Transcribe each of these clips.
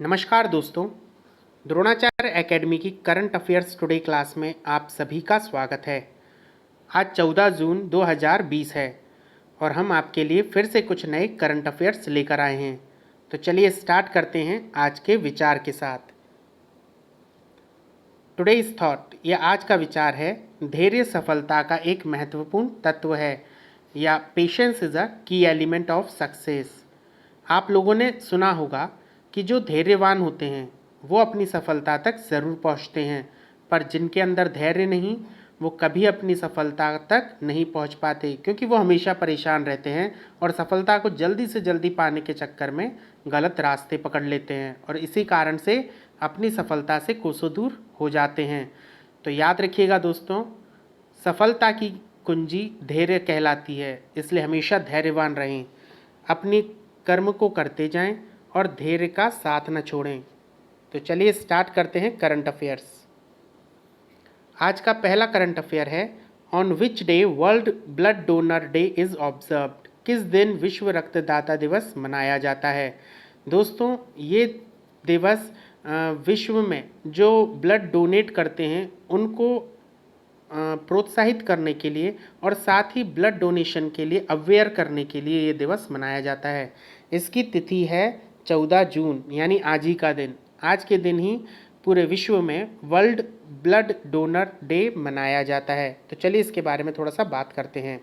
नमस्कार दोस्तों। द्रोणाचार्य एकेडमी की करंट अफेयर्स टुडे क्लास में आप सभी का स्वागत है। आज 14 जून 2020 है और हम आपके लिए फिर से कुछ नए करंट अफेयर्स लेकर आए हैं। तो चलिए स्टार्ट करते हैं आज के विचार के साथ। टुडेज थॉट, यह आज का विचार है, धैर्य सफलता का एक महत्वपूर्ण तत्व है, या पेशेंस इज़ अ की एलिमेंट ऑफ सक्सेस। आप लोगों ने सुना होगा कि जो धैर्यवान होते हैं वो अपनी सफलता तक ज़रूर पहुंचते हैं, पर जिनके अंदर धैर्य नहीं वो कभी अपनी सफलता तक नहीं पहुंच पाते, क्योंकि वो हमेशा परेशान रहते हैं और सफलता को जल्दी से जल्दी पाने के चक्कर में गलत रास्ते पकड़ लेते हैं और इसी कारण से अपनी सफलता से कोसों दूर हो जाते हैं। तो याद रखिएगा दोस्तों, सफलता की कुंजी धैर्य कहलाती है, इसलिए हमेशा धैर्यवान रहें, अपनी कर्म को करते जाएं और धैर्य का साथ न छोड़ें। तो चलिए स्टार्ट करते हैं करंट अफेयर्स। आज का पहला करंट अफेयर है, on which day world blood donor day is observed. किस दिन विश्व रक्तदाता दिवस मनाया जाता है। दोस्तों, ये दिवस विश्व में जो ब्लड डोनेट करते हैं उनको प्रोत्साहित करने के लिए और साथ ही ब्लड डोनेशन के लिए अवेयर करने के लिए ये दिवस मनाया जाता है। इसकी तिथि है 14 जून, यानी आज ही का दिन। आज के दिन ही पूरे विश्व में वर्ल्ड ब्लड डोनर डे मनाया जाता है। तो चलिए इसके बारे में थोड़ा सा बात करते हैं।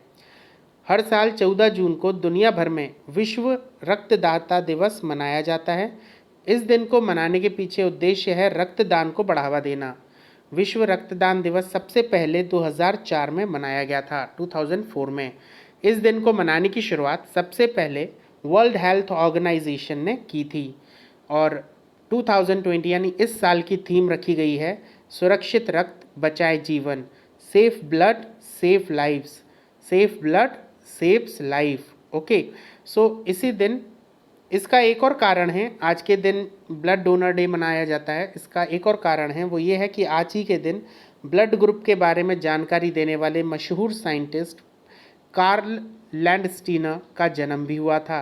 हर साल 14 जून को दुनिया भर में विश्व रक्तदाता दिवस मनाया जाता है। इस दिन को मनाने के पीछे उद्देश्य है रक्तदान को बढ़ावा देना। विश्व रक्तदान दिवस सबसे पहले 2004 में मनाया गया था, 2004 में। इस दिन को मनाने की शुरुआत सबसे पहले वर्ल्ड हेल्थ ऑर्गेनाइजेशन ने की थी और 2020 यानी इस साल की थीम रखी गई है, सुरक्षित रक्त बचाए जीवन, safe blood safe lives, safe blood saves life. Okay, so इसी दिन इसका एक और कारण है, आज के दिन ब्लड डोनर डे मनाया जाता है। इसका एक और कारण है, वो ये है कि आज ही के दिन ब्लड ग्रुप के बारे में जानकारी देने वाले मशहूर साइंटिस्ट कार्ल लैंडस्टीनर का जन्म भी हुआ था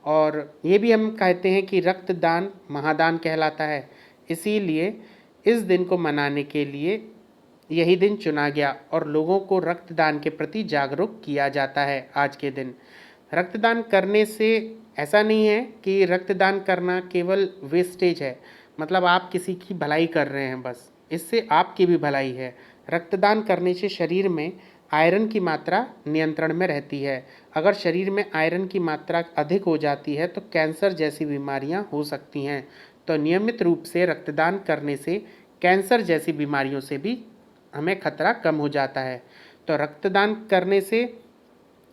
और ये भी हम कहते हैं कि रक्तदान महादान कहलाता है। इसीलिए इस दिन को मनाने के लिए यही दिन चुना गया और लोगों को रक्तदान के प्रति जागरूक किया जाता है आज के दिन। रक्तदान करने से ऐसा नहीं है कि रक्तदान करना केवल वेस्टेज है, मतलब आप किसी की भलाई कर रहे हैं, बस इससे आपकी भी भलाई है। रक्तदान करने से शरीर में आयरन की मात्रा नियंत्रण में रहती है। अगर शरीर में आयरन की मात्रा अधिक हो जाती है तो कैंसर जैसी बीमारियां हो सकती हैं। तो नियमित रूप से रक्तदान करने से कैंसर जैसी बीमारियों से भी हमें खतरा कम हो जाता है। तो रक्तदान करने से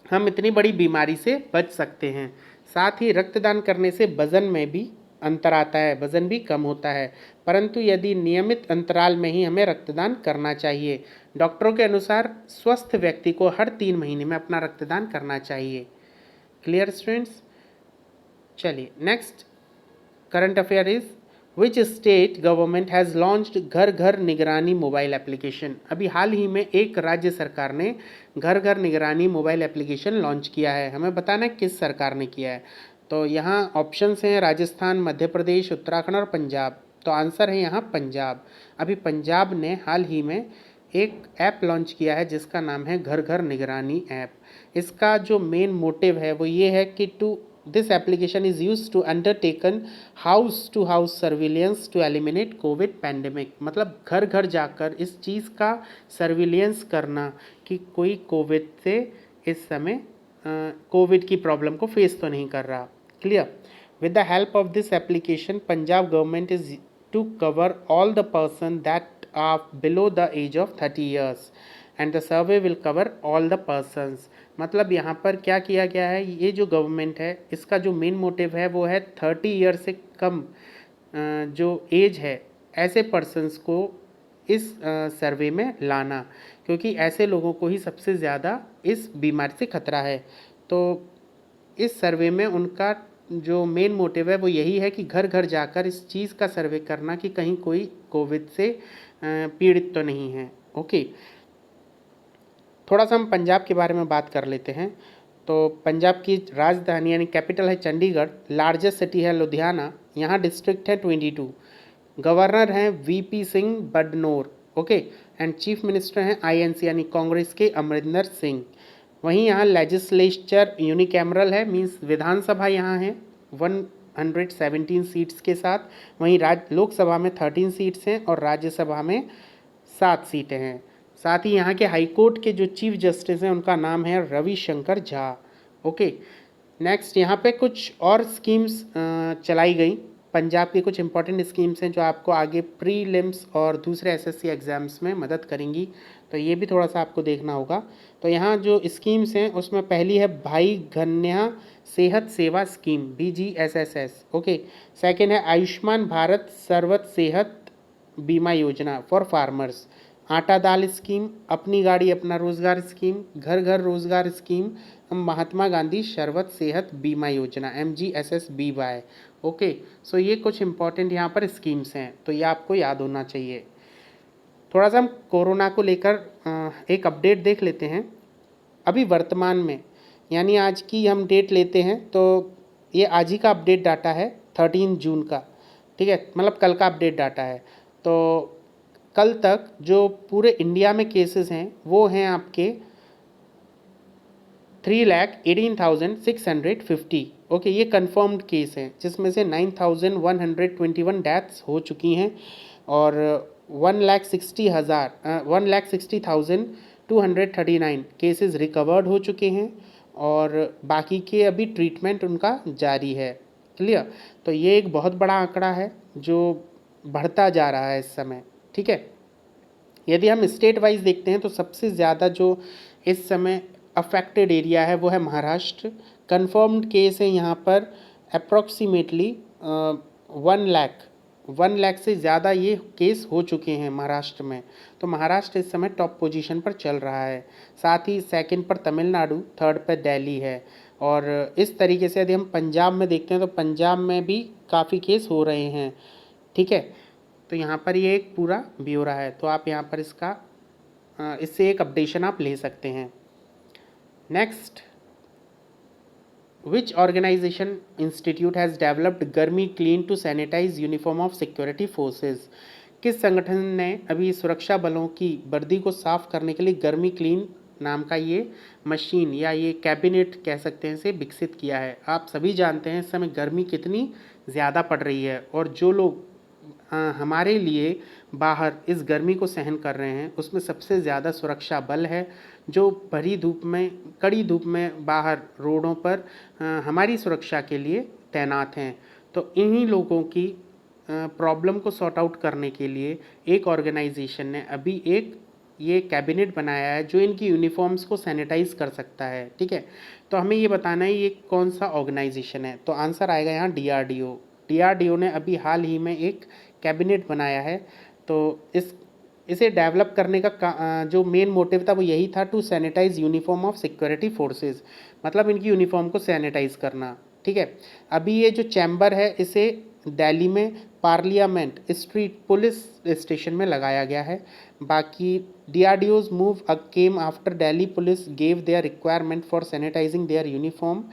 हम इतनी बड़ी बीमारी से बच सकते हैं। साथ ही रक्तदान करने से वज़न में भी अंतर आता है, वज़न भी कम होता है, परंतु यदि नियमित अंतराल में ही हमें रक्तदान करना चाहिए। डॉक्टरों के अनुसार स्वस्थ व्यक्ति को हर 3 महीने में अपना रक्तदान करना चाहिए। Clear students? चलिए next current affair is, which state government has launched घर घर निगरानी मोबाइल एप्लीकेशन। अभी हाल ही में एक राज्य सरकार ने घर घर निगरानी मोबाइल एप्लीकेशन लॉन्च किया है। हमें बताना है किस सरकार ने किया है। तो यहाँ ऑप्शंस हैं राजस्थान, मध्य प्रदेश, उत्तराखंड और पंजाब। तो आंसर है यहाँ पंजाब। अभी पंजाब ने हाल ही में एक ऐप लॉन्च किया है जिसका नाम है घर घर निगरानी ऐप। इसका जो मेन मोटिव है वो ये है कि this application is used to undertaken house to house surveillance to eliminate covid pandemic। मतलब घर घर जाकर इस चीज़ का सर्विलियंस करना कि कोई कोविड से इस समय कोविड की प्रॉब्लम को फेस तो नहीं कर रहा। Clear? With the help of this application Punjab government is to cover all the person that are below the age of 30 years and the survey will cover all the persons. मतलब यहाँ पर क्या किया गया है, ये जो गवर्नमेंट है इसका जो मेन मोटिव है वो है 30 ईयर से कम जो एज है ऐसे पर्सन्स को इस सर्वे में लाना, क्योंकि ऐसे लोगों को ही सबसे ज़्यादा इस बीमारी से खतरा है। तो इस सर्वे में उनका जो मेन मोटिव है वो यही है कि घर घर जाकर इस चीज़ का सर्वे करना कि कहीं कोई कोविड से पीड़ित तो नहीं है। ओके, थोड़ा सा हम पंजाब के बारे में बात कर लेते हैं। तो पंजाब की राजधानी यानी कैपिटल है चंडीगढ़, लार्जेस्ट सिटी है लुधियाना, यहाँ डिस्ट्रिक्ट है 22। गवर्नर हैं VP Singh Badnore, okay, and chief minister हैं आईएनसी यानी कांग्रेस के अमरिंदर सिंह। वहीं यहाँ लेजिस्लेचर यूनिकैमरल है, मींस विधानसभा यहाँ है 117 सीट्स के साथ। वहीं लोकसभा में 13 सीट्स हैं और राज्यसभा में 7 सीटें हैं। साथ ही यहाँ के हाईकोर्ट के जो चीफ जस्टिस हैं उनका नाम है रविशंकर झा, ओके। नेक्स्ट यहाँ पे कुछ और स्कीम्स चलाई गई, पंजाब की कुछ इंपॉर्टेंट स्कीम्स हैं जो आपको आगे प्रीलिम्स और दूसरे एसएससी एग्ज़ाम्स में मदद करेंगी, तो ये भी थोड़ा सा आपको देखना होगा। तो यहाँ जो स्कीम्स हैं उसमें पहली है भाई कन्या सेहत सेवा स्कीम BGSSS, ओके। सेकेंड है आयुष्मान भारत सर्वत सेहत बीमा योजना फॉर फार्मर्स, आटा दाल स्कीम, अपनी गाड़ी अपना रोजगार स्कीम, घर घर रोजगार स्कीम, महात्मा गांधी शरबत सेहत बीमा योजना MGSSBY, ओके। सो ये कुछ इंपॉर्टेंट यहाँ पर स्कीम्स हैं, तो ये आपको याद होना चाहिए। थोड़ा सा हम कोरोना को लेकर एक अपडेट देख लेते हैं। अभी वर्तमान में यानी आज की हम डेट लेते हैं तो ये आज ही का अपडेट डाटा है 13 जून का, ठीक है, मतलब कल का अपडेट डाटा है। तो कल तक जो पूरे इंडिया में केसेस हैं वो हैं आपके 3,18,650, ओके। ये कंफर्म्ड केस हैं जिसमें से 9,121 डेथ्स हो चुकी हैं और 1,60,239 केसेस रिकवर्ड हो चुके हैं और बाकी के अभी ट्रीटमेंट उनका जारी है, क्लियर। तो ये एक बहुत बड़ा आंकड़ा है जो बढ़ता जा रहा है इस समय, ठीक है। यदि हम स्टेट वाइज देखते हैं तो सबसे ज़्यादा जो इस समय अफेक्टेड एरिया है वो है महाराष्ट्र। कंफर्म्ड केस है यहाँ पर अप्रॉक्सीमेटली 1 लाख से ज़्यादा ये केस हो चुके हैं महाराष्ट्र में। तो महाराष्ट्र इस समय टॉप पोजीशन पर चल रहा है। साथ ही सेकंड पर तमिलनाडु, थर्ड पर दिल्ली है। और इस तरीके से यदि हम पंजाब में देखते हैं तो पंजाब में भी काफ़ी केस हो रहे हैं, ठीक है। तो यहाँ पर ये एक पूरा ब्यौरा है, तो आप यहाँ पर इससे एक अपडेशन आप ले सकते हैं। Next, which organisation institute has developed गर्मी clean to sanitise uniform of security forces? किस संगठन ने अभी सुरक्षा बलों की वर्दी को साफ करने के लिए गर्मी क्लीन नाम का ये मशीन या ये कैबिनेट कह सकते हैं इसे विकसित किया है? आप सभी जानते हैं इस समय गर्मी कितनी ज़्यादा पड़ रही है और जो लोग हमारे लिए बाहर इस गर्मी को सहन कर रहे हैं उसमें सबसे ज़्यादा सुरक्षा बल है जो भरी धूप में, कड़ी धूप में बाहर रोडों पर हमारी सुरक्षा के लिए तैनात हैं। तो इन्हीं लोगों की प्रॉब्लम को सॉर्ट आउट करने के लिए एक ऑर्गेनाइजेशन ने अभी एक ये कैबिनेट बनाया है जो इनकी यूनिफॉर्म्स को सैनिटाइज कर सकता है, ठीक है। तो हमें ये बताना है ये कौन सा ऑर्गेनाइजेशन है, तो आंसर आएगा यहाँ DRDO। DRDO ने अभी हाल ही में एक कैबिनेट बनाया है। तो इसे डेवलप करने का जो मेन मोटिव था वो यही था, to sanitise uniform of security forces, मतलब इनकी यूनिफॉर्म को सैनिटाइज करना, ठीक है। अभी ये जो चैम्बर है इसे दिल्ली में पार्लियामेंट स्ट्रीट पुलिस स्टेशन में लगाया गया है। बाकी DRDO's move came after Delhi police gave their requirement for sanitizing their uniform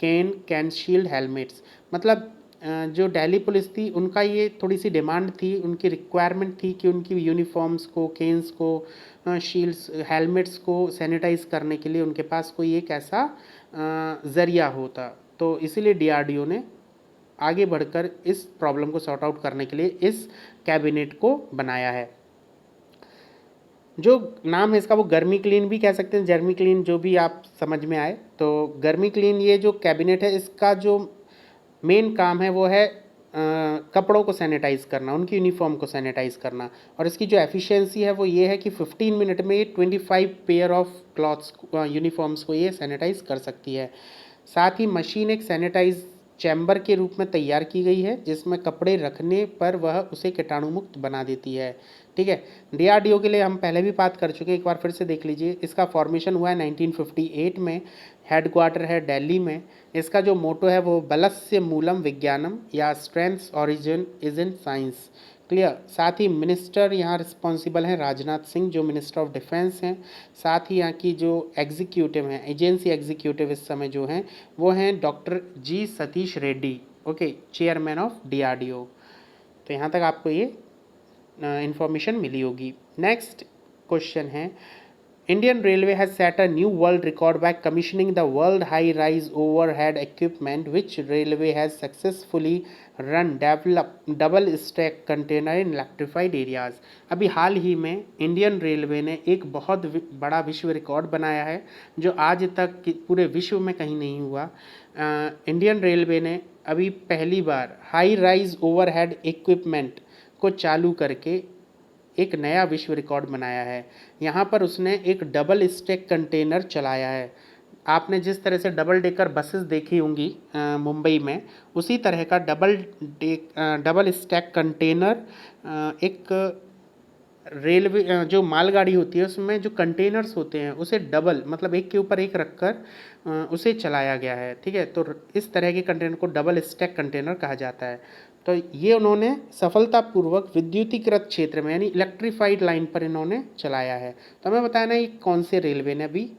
can shield helmets, मतलब जो दिल्ली पुलिस थी उनका ये थोड़ी सी डिमांड थी, उनकी रिक्वायरमेंट थी कि उनकी यूनिफॉर्म्स को, केन्स को, शील्ड्स, हेलमेट्स को सैनिटाइज करने के लिए उनके पास कोई एक ऐसा ज़रिया होता। तो इसीलिए DRDO ने आगे बढ़कर इस प्रॉब्लम को सॉर्ट आउट करने के लिए इस कैबिनेट को बनाया है। जो नाम है इसका वो गर्मी क्लीन भी कह सकते हैं, जर्मी क्लीन, जो भी आप समझ में आए। तो गर्मी क्लीन ये जो कैबिनेट है इसका जो मेन काम है वो है कपड़ों को सैनिटाइज करना, उनकी यूनिफॉर्म को सैनिटाइज करना। और इसकी जो एफिशिएंसी है वो ये है कि 15 मिनट में ये 25 पेयर ऑफ क्लॉथ्स यूनिफॉर्म्स को ये सैनिटाइज कर सकती है। साथ ही मशीन एक सैनिटाइज चैम्बर के रूप में तैयार की गई है जिसमें कपड़े रखने पर वह उसे कीटाणु मुक्त बना देती है, ठीक है। DRDO के लिए हम पहले भी बात कर चुके हैं, एक बार फिर से देख लीजिए। इसका फॉर्मेशन हुआ है 1958 में, हेडक्वार्टर है दिल्ली में। इसका जो मोटो है वो बलस्य मूलम विज्ञानम या strengths origin is in science, clear. साथ ही मिनिस्टर यहाँ रिस्पॉन्सिबल हैं राजनाथ सिंह जो मिनिस्टर ऑफ डिफेंस हैं। साथ ही यहाँ की जो एग्जीक्यूटिव हैं, एजेंसी एग्जीक्यूटिव इस समय जो हैं वो हैं doctor G Satish Reddy, okay, chairman of DRDO। तो यहाँ तक आपको ये इंफॉर्मेशन मिली होगी। नेक्स्ट क्वेश्चन है, Indian Railway has set a new world record by commissioning the world high-rise overhead equipment, which railway has successfully run double stack container in electrified areas। अभी हाल ही में इंडियन रेलवे ने एक बहुत बड़ा विश्व रिकॉर्ड बनाया है जो आज तक पूरे विश्व में कहीं नहीं हुआ। इंडियन रेलवे ने अभी पहली बार हाई राइज ओवरहेड इक्विपमेंट को चालू करके एक नया विश्व रिकॉर्ड बनाया है। यहाँ पर उसने एक डबल स्टैक कंटेनर चलाया है। आपने जिस तरह से डबल डेकर बसेस देखी होंगी मुंबई में, उसी तरह का डबल स्टैक कंटेनर एक रेलवे जो मालगाड़ी होती है उसमें जो कंटेनर्स होते हैं उसे डबल मतलब एक के ऊपर एक रखकर उसे चलाया गया है। ठीक है, तो इस तरह के कंटेनर को डबल स्टैक कंटेनर कहा जाता है। तो ये उन्होंने सफलतापूर्वक विद्युतीकृत क्षेत्र में यानी इलेक्ट्रीफाइड लाइन पर इन्होंने चलाया है। तो हमें बताया ना ये कौन से रेलवे ने अभी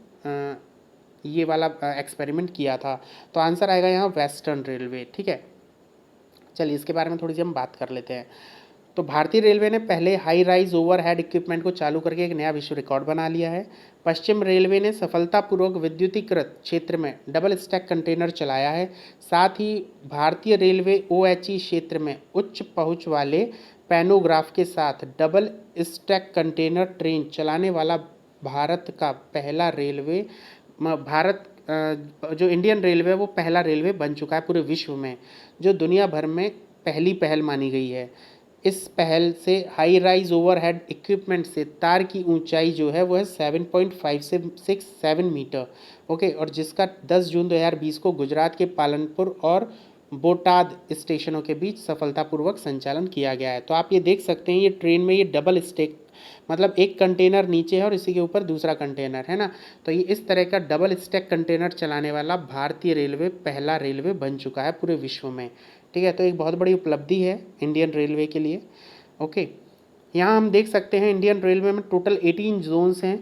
ये वाला एक्सपेरिमेंट किया था। तो आंसर आएगा यहाँ वेस्टर्न रेलवे। ठीक है, चलिए इसके बारे में थोड़ी सी हम बात कर लेते हैं। तो भारतीय रेलवे ने पहले हाई राइज ओवरहेड इक्विपमेंट को चालू करके एक नया विश्व रिकॉर्ड बना लिया है। पश्चिम रेलवे ने सफलतापूर्वक विद्युतीकृत क्षेत्र में डबल स्टैक कंटेनर चलाया है। साथ ही भारतीय रेलवे OHE क्षेत्र में उच्च पहुंच वाले पैनोग्राफ के साथ डबल स्टैक कंटेनर ट्रेन चलाने वाला भारत का पहला रेलवे जो इंडियन रेलवे है वो पहला रेलवे बन चुका है पूरे विश्व में, जो दुनिया भर में पहली पहल मानी गई है। इस पहल से हाई राइज ओवरहेड इक्विपमेंट से तार की ऊंचाई जो है वो है 7.5 से 7 मीटर। ओके, और जिसका 10 जून 2020 को गुजरात के पालनपुर और बोटाद स्टेशनों के बीच सफलतापूर्वक संचालन किया गया है। तो आप ये देख सकते हैं ये ट्रेन में ये डबल स्टैक मतलब एक कंटेनर नीचे है और इसी के ऊपर दूसरा कंटेनर है ना। तो ये इस तरह का डबल स्टैक कंटेनर चलाने वाला भारतीय रेलवे पहला रेलवे बन चुका है पूरे विश्व में। ठीक है, तो एक बहुत बड़ी उपलब्धि है इंडियन रेलवे के लिए। ओके, यहाँ हम देख सकते हैं इंडियन रेलवे में टोटल 18 जोन्स हैं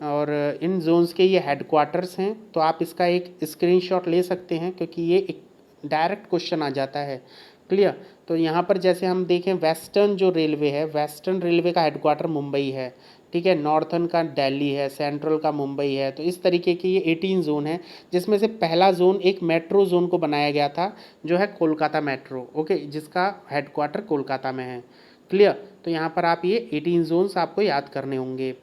और इन जोन्स के ये हेडक्वार्टर्स हैं। तो आप इसका एक स्क्रीनशॉट ले सकते हैं क्योंकि ये एक डायरेक्ट क्वेश्चन आ जाता है। क्लियर, तो यहाँ पर जैसे हम देखें वेस्टर्न जो रेलवे है, वेस्टर्न रेलवे का हेडक्वार्टर मुंबई है। ठीक है, नॉर्थन का दिल्ली है, सेंट्रल का मुंबई है। तो इस तरीके के ये 18 जोन है जिसमें से पहला जोन एक मेट्रो जोन को बनाया गया था जो है कोलकाता मेट्रो। ओके, जिसका हेडक्वार्टर कोलकाता में है। क्लियर, तो यहाँ पर आप ये 18 जोन्स आपको याद करने होंगे।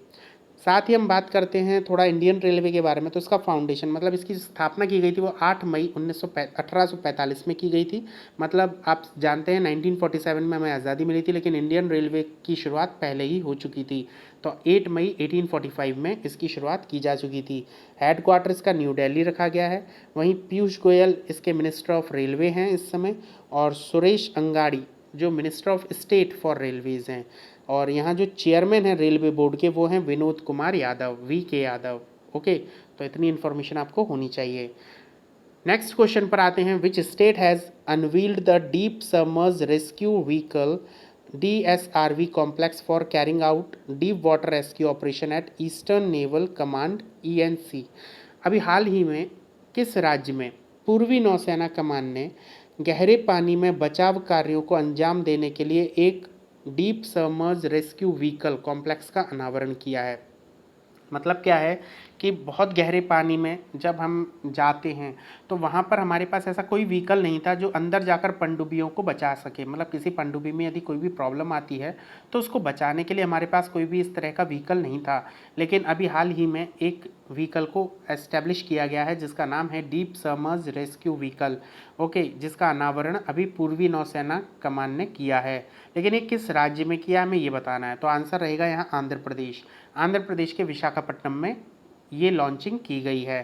साथ ही हम बात करते हैं थोड़ा इंडियन रेलवे के बारे में। तो इसका फाउंडेशन मतलब इसकी स्थापना की गई थी वो 8 मई 1845 में की गई थी। मतलब आप जानते हैं 1947 में हमें आज़ादी मिली थी लेकिन इंडियन रेलवे की शुरुआत पहले ही हो चुकी थी। तो 8 मई 1845 में इसकी शुरुआत की जा चुकी थी। हेडक्वार्टर इसका न्यू दिल्ली रखा गया है। वहीं पीयूष गोयल इसके मिनिस्टर ऑफ रेलवे हैं इस समय, और सुरेश अंगाड़ी जो minister of state for Railways हैं। और यहाँ जो चेयरमैन हैं रेलवे बोर्ड के वो हैं विनोद कुमार यादव, VK यादव। ओके, तो इतनी इन्फॉर्मेशन आपको होनी चाहिए। नेक्स्ट क्वेश्चन पर आते हैं, which state has unveiled the deep submerge rescue vehicle DSRV complex for carrying out deep water rescue operation at eastern naval command ENC। अभी हाल ही में किस राज्य में पूर्वी नौसेना कमान ने गहरे पानी में बचाव कार्यों को अंजाम देने के लिए एक deep submerge rescue vehicle complex का अनावरण किया है? मतलब क्या है कि बहुत गहरे पानी में जब हम जाते हैं तो वहाँ पर हमारे पास ऐसा कोई व्हीकल नहीं था जो अंदर जाकर पनडुब्बियों को बचा सके। मतलब किसी पनडुब्बी में यदि कोई भी प्रॉब्लम आती है तो उसको बचाने के लिए हमारे पास कोई भी इस तरह का व्हीकल नहीं था। लेकिन अभी हाल ही में एक व्हीकल को एस्टेब्लिश किया गया है जिसका नाम है deep submerge rescue vehicle. Okay, जिसका अनावरण अभी पूर्वी नौसेना कमान ने किया है। लेकिन ये किस राज्य में किया हमें ये बताना है। तो आंसर रहेगा यहाँ आंध्र प्रदेश। आंध्र प्रदेश के विशाखापट्टनम में ये लॉन्चिंग की गई है।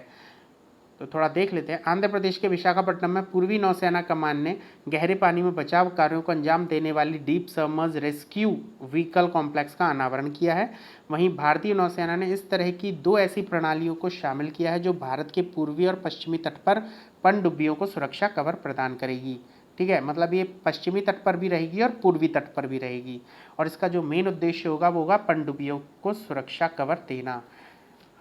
तो थोड़ा देख लेते हैं। आंध्र प्रदेश के विशाखापट्टनम में पूर्वी नौसेना कमान ने गहरे पानी में बचाव कार्यों को अंजाम देने वाली deep submerge rescue vehicle complex का अनावरण किया है। वहीं भारतीय नौसेना ने इस तरह की 2 ऐसी प्रणालियों को शामिल किया है जो भारत के पूर्वी और पश्चिमी तट पर पनडुब्बियों को सुरक्षा कवर प्रदान करेगी। ठीक है, मतलब ये पश्चिमी तट पर भी रहेगी और पूर्वी तट पर भी रहेगी। और इसका जो मेन उद्देश्य होगा वो होगा पनडुब्बियों को सुरक्षा कवर देना।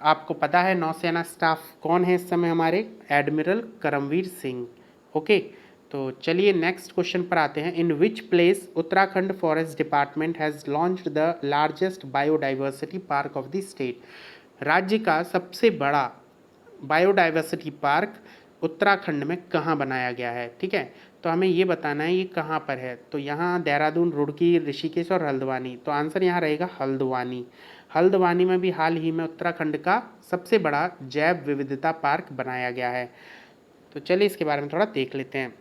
आपको पता है नौसेना स्टाफ कौन है इस समय हमारे? एडमिरल करमवीर सिंह। ओके, तो चलिए नेक्स्ट क्वेश्चन पर आते हैं। In which place Uttarakhand forest department has launched the largest biodiversity park of the state. राज्य का सबसे बड़ा बायोडाइवर्सिटी पार्क उत्तराखंड में कहाँ बनाया गया है, ठीक है। तो हमें ये बताना है ये कहाँ पर है। तो यहाँ देहरादून, रुड़की, ऋषिकेश और हल्द्वानी। तो आंसर यहाँ रहेगा हल्द्वानी। हल्द्वानी में भी हाल ही में उत्तराखंड का सबसे बड़ा जैव विविधता पार्क बनाया गया है। तो चलिए इसके बारे में थोड़ा देख लेते हैं।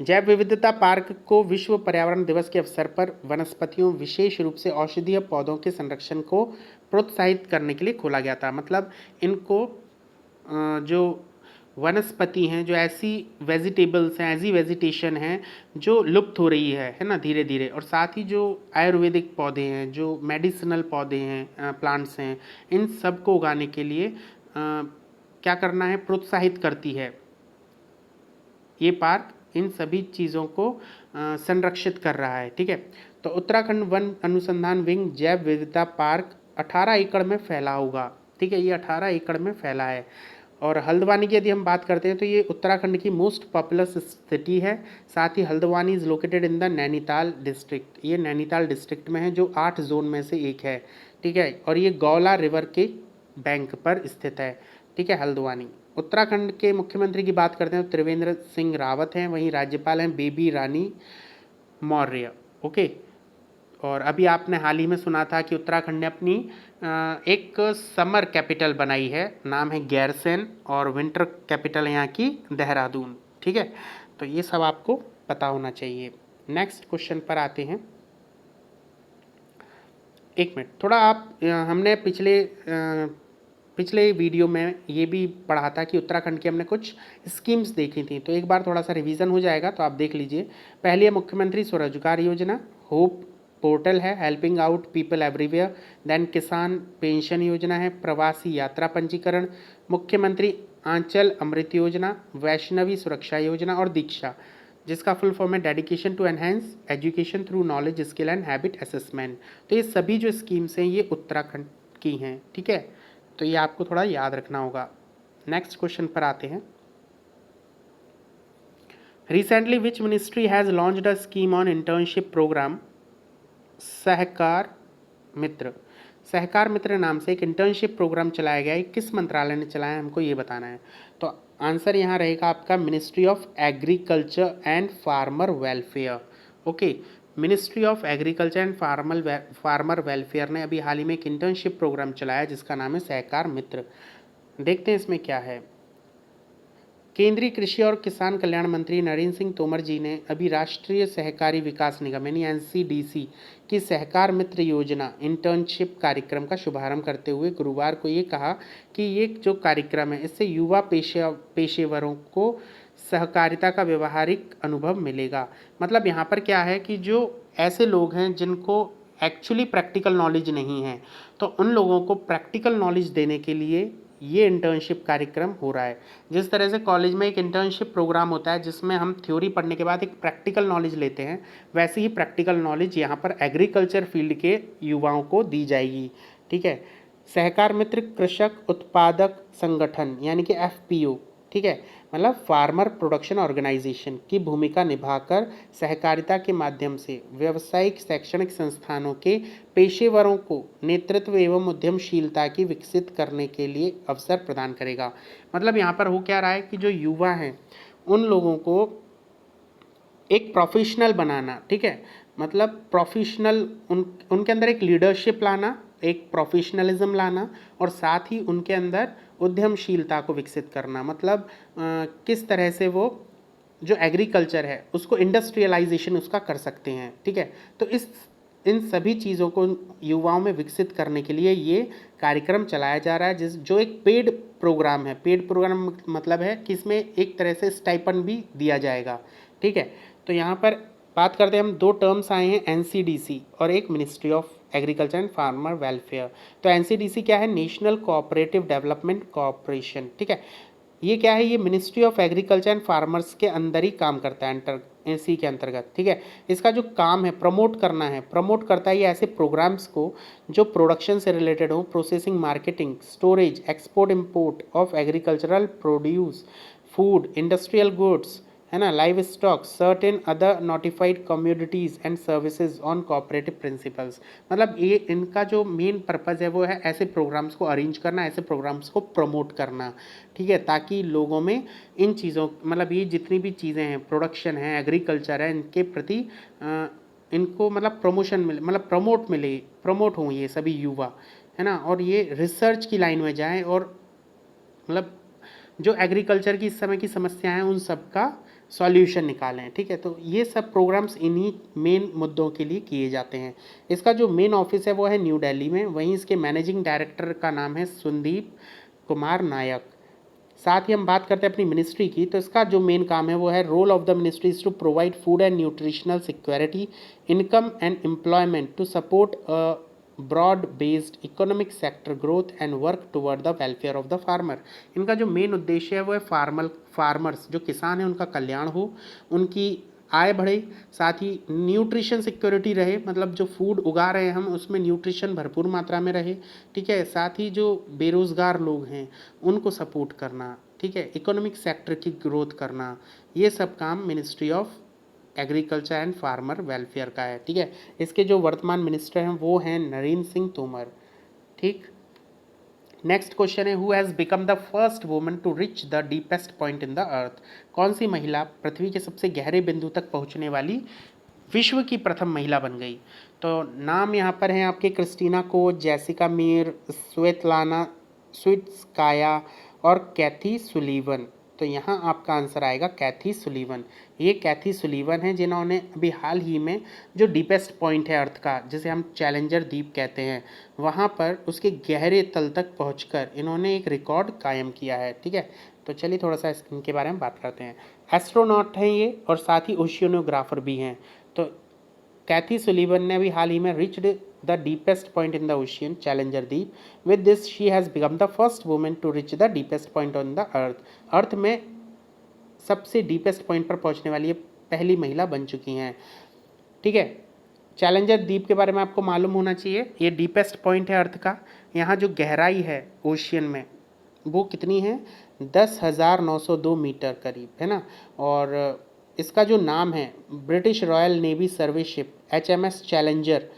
जैव विविधता पार्क को विश्व पर्यावरण दिवस के अवसर पर वनस्पतियों, विशेष रूप से औषधीय पौधों के संरक्षण को प्रोत्साहित करने के लिए खोला गया था। मतलब इनको जो वनस्पति हैं, जो ऐसी वेजिटेबल्स हैं, ऐसी वेजिटेशन हैं जो लुप्त हो रही है ना, धीरे धीरे, और साथ ही जो आयुर्वेदिक पौधे हैं, जो मेडिसिनल पौधे हैं, प्लांट्स हैं, इन सब को उगाने के लिए क्या करना है, प्रोत्साहित करती है ये पार्क। इन सभी चीज़ों को संरक्षित कर रहा है, ठीक है। तो उत्तराखंड वन अनुसंधान विंग जैव विविधता पार्क 18 एकड़ में फैला होगा, ठीक है। ये 18 एकड़ में फैला है। और हल्द्वानी की यदि हम बात करते हैं तो ये उत्तराखंड की मोस्ट पॉपुलस सिटी है। साथ ही Haldwani is located in the Nainital district. ये नैनीताल डिस्ट्रिक्ट में है, जो 8 जोन में से एक है, ठीक है। और ये गौला रिवर के बैंक पर स्थित है, ठीक है, हल्द्वानी। उत्तराखंड के मुख्यमंत्री की बात करते हैं तो त्रिवेंद्र सिंह रावत हैं। वहीं राज्यपाल हैं बेबी रानी मौर्य, ओके। और अभी आपने हाल ही में सुना था कि उत्तराखंड ने अपनी एक समर कैपिटल बनाई है, नाम है गैरसैंण, और विंटर कैपिटल है यहाँ की देहरादून, ठीक है। तो ये सब आपको पता होना चाहिए। नेक्स्ट क्वेश्चन पर आते हैं। एक मिनट, थोड़ा आप हमने पिछले वीडियो में ये भी पढ़ा था कि उत्तराखंड की हमने कुछ स्कीम्स देखी थी, तो एक बार थोड़ा सा रिवीजन हो जाएगा, तो आप देख लीजिए। पहली है मुख्यमंत्री स्वरोजगार योजना, होप पोर्टल है, helping out people everywhere. Then किसान पेंशन योजना है, प्रवासी यात्रा पंजीकरण, मुख्यमंत्री आंचल अमृत योजना, वैष्णवी सुरक्षा योजना और दीक्षा, जिसका फुल फॉर्म है dedication to enhance education through knowledge skill and habit assessment. तो ये सभी जो स्कीम्स हैं ये उत्तराखंड की हैं, ठीक है। तो ये आपको थोड़ा याद रखना होगा। नेक्स्ट क्वेश्चन पर आते हैं। Recently which ministry has launched a scheme on internship programme Sahakar Mitra. Sahakar Mitra नाम से एक इंटर्नशिप प्रोग्राम चलाया गया है। किस मंत्रालय ने चलाया है, हमको ये बताना है। तो आंसर यहाँ रहेगा आपका ministry of agriculture and farmer welfare, okay. Ministry of agriculture and farmer welfare ने अभी हाल ही में एक इंटर्नशिप प्रोग्राम चलाया जिसका नाम है सहकार मित्र। देखते हैं इसमें क्या है। केंद्रीय कृषि और किसान कल्याण मंत्री नरेंद्र सिंह तोमर जी ने अभी राष्ट्रीय सहकारी विकास निगम यानी एनसीडीसी की सहकार मित्र योजना इंटर्नशिप कार्यक्रम का शुभारंभ करते हुए गुरुवार को ये कहा कि ये जो कार्यक्रम है इससे युवा पेशेवरों को सहकारिता का व्यवहारिक अनुभव मिलेगा। मतलब यहाँ पर क्या है कि जो ऐसे लोग हैं जिनको एक्चुअली प्रैक्टिकल नॉलेज नहीं है, तो उन लोगों को प्रैक्टिकल नॉलेज देने के लिए ये इंटर्नशिप कार्यक्रम हो रहा है। जिस तरह से कॉलेज में एक इंटर्नशिप प्रोग्राम होता है जिसमें हम थ्योरी पढ़ने के बाद एक प्रैक्टिकल नॉलेज लेते हैं, वैसे ही प्रैक्टिकल नॉलेज यहाँ पर एग्रीकल्चर फील्ड के युवाओं को दी जाएगी, ठीक है। सहकार मित्र कृषक उत्पादक संगठन यानी कि एफपीओ, ठीक है, मतलब फार्मर प्रोडक्शन ऑर्गेनाइजेशन की भूमिका निभाकर सहकारिता के माध्यम से व्यावसायिक शैक्षणिक संस्थानों के पेशेवरों को नेतृत्व एवं उद्यमशीलता की विकसित करने के लिए अवसर प्रदान करेगा। मतलब यहाँ पर हो क्या रहा है कि जो युवा हैं उन लोगों को एक प्रोफेशनल बनाना, ठीक है, मतलब प्रोफेशनल उनके अंदर एक लीडरशिप लाना, एक प्रोफेशनलिज्म लाना, और साथ ही उनके अंदर उद्यमशीलता को विकसित करना। मतलब किस तरह से वो जो एग्रीकल्चर है उसको इंडस्ट्रियलाइजेशन उसका कर सकते हैं, ठीक है। तो इन सभी चीज़ों को युवाओं में विकसित करने के लिए ये कार्यक्रम चलाया जा रहा है, जो एक पेड प्रोग्राम है। पेड प्रोग्राम मतलब है कि इसमें एक तरह से स्टाइपेंड भी दिया जाएगा, ठीक है। तो यहाँ पर बात करते हैं हम, दो टर्म्स आए हैं, एनसीडीसी और एक ministry of agriculture and farmer welfare. तो एनसीडीसी क्या है, नेशनल कोऑपरेटिव डेवलपमेंट कॉरपोरेशन, ठीक है। ये क्या है, ये ministry of agriculture and farmers के अंदर ही काम करता है, इसी के अंतर्गत, ठीक है। इसका जो काम है प्रमोट करना है, प्रमोट करता है ये ऐसे प्रोग्राम्स को जो प्रोडक्शन से रिलेटेड हो, processing, marketing, storage, export import of agricultural produce, food, industrial goods, है ना, live stock, certain other notified communities and services on cooperative principles. मतलब ये इनका जो मेन पर्पज़ है वो है ऐसे प्रोग्राम्स को अरेंज करना, ऐसे प्रोग्राम्स को प्रमोट करना, ठीक है, ताकि लोगों में इन चीज़ों, मतलब ये जितनी भी चीज़ें हैं, प्रोडक्शन है, एग्रीकल्चर है, इनके प्रति इनको मतलब प्रमोशन मिले, मतलब प्रमोट हों ये सभी युवा, है ना, और ये रिसर्च की लाइन में जाएं और मतलब जो एग्रीकल्चर की इस समय की समस्याएं हैं उन सब का सॉल्यूशन निकालें, ठीक है। तो ये सब प्रोग्राम्स इन्हीं मेन मुद्दों के लिए किए जाते हैं। इसका जो मेन ऑफिस है वो है न्यू दिल्ली में, वहीं इसके मैनेजिंग डायरेक्टर का नाम है संदीप कुमार नायक। साथ ही हम बात करते हैं अपनी मिनिस्ट्री की, तो इसका जो मेन काम है वो है role of the ministry is to provide food and nutritional security, income and employment, to support broad based economic sector growth and work toward the welfare of the farmer. इनका जो मेन उद्देश्य है वो है फार्मर्स जो किसान हैं उनका कल्याण हो, उनकी आय बढ़े, साथ ही न्यूट्रिशन सिक्योरिटी रहे, मतलब जो फूड उगा रहे हैं हम उसमें न्यूट्रिशन भरपूर मात्रा में रहे, ठीक है। साथ ही जो बेरोज़गार लोग हैं उनको सपोर्ट करना, ठीक है, इकोनॉमिक सेक्टर की ग्रोथ करना, ये सब काम ministry of agriculture and farmer welfare का है, ठीक है। इसके जो वर्तमान मिनिस्टर हैं वो हैं नरेंद्र सिंह तोमर, ठीक। नेक्स्ट क्वेश्चन है, who has become the first woman to reach the deepest point in the earth. कौन सी महिला पृथ्वी के सबसे गहरे बिंदु तक पहुंचने वाली विश्व की प्रथम महिला बन गई। तो नाम यहाँ पर हैं आपके क्रिस्टीना को, जेसिका मीर, स्वेतलाना स्विट्सकाया और कैथी सुलीवन। तो यहाँ आपका आंसर आएगा कैथी सुलीवन। ये कैथी सुलीवन है जिन्होंने अभी हाल ही में जो डीपेस्ट पॉइंट है अर्थ का, जिसे हम चैलेंजर द्वीप कहते हैं, वहाँ पर उसके गहरे तल तक पहुँचकर इन्होंने एक रिकॉर्ड कायम किया है, ठीक है। तो चलिए थोड़ा सा इनके बारे में बात करते हैं। एस्ट्रोनॉट हैं ये और साथ ही ओशियनोग्राफर भी हैं। तो कैथी सुलीवन ने भी हाल ही में reached the deepest point in the ocean, Challenger द्वीप। With this she has become the first women to reach the deepest point on the earth. Earth में सबसे डीपेस्ट पॉइंट पर पहुंचने वाली ये पहली महिला बन चुकी हैं, ठीक है। चैलेंजर द्वीप के बारे में आपको मालूम होना चाहिए, ये डीपेस्ट पॉइंट है अर्थ का। यहाँ जो गहराई है ओशियन में वो कितनी है, 10,902 मीटर करीब, है ना। और इसका जो नाम है British royal navy service ship HMS challenger,